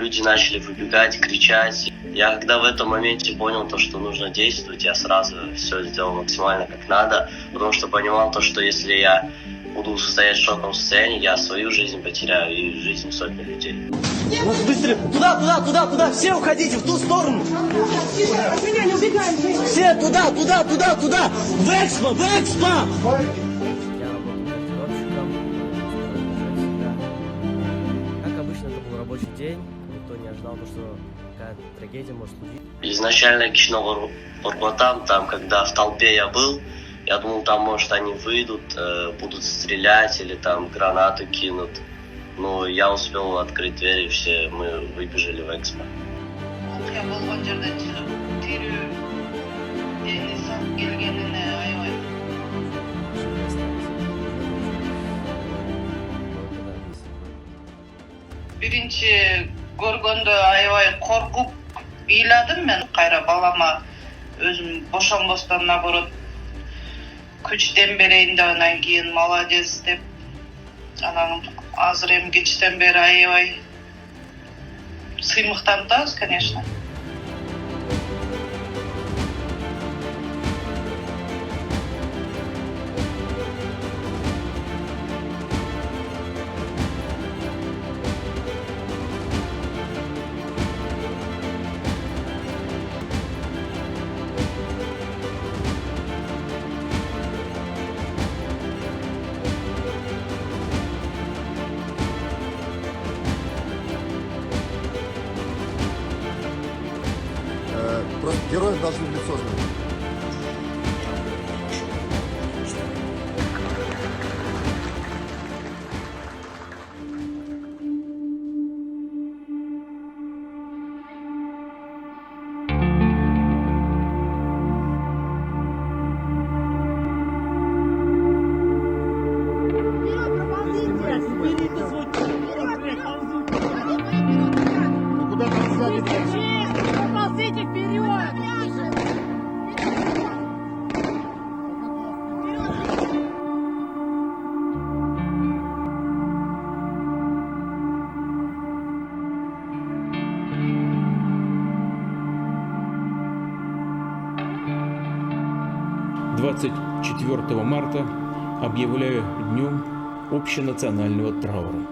люди начали выбегать, кричать. Я когда в этом моменте понял то, что нужно действовать, я сразу все сделал максимально как надо, потому что понимал то, что если я буду стоять в шоковом состоянии, я свою жизнь потеряю и жизнь сотни людей. Ну, быстрее! Туда! Все уходите в ту сторону! От меня не убегаем! Все туда! В Экспо! Я работал корректировщиком, как обычно, это был рабочий день, никто не ожидал, что какая-то трагедия может случиться. Изначально Кичного Урбатам, там, когда в толпе я был, я думал, там, может, они выйдут, будут стрелять или там гранату кинут. Но я успел открыть дверь, и все мы выбежали в Экспо. Биринчи көргөндө аябай коркуп ыйладым мен. Кайра балама өзүм бошонбостон наоборот күчтен берейин деп, анан кийин молодец деп, анан азыр эми кечтен бери аябай сыймыктанабыз, конечно. Просто героев должны в лицо знать. Куда Ползите вперед! «24 марта объявляю днем общенационального траура.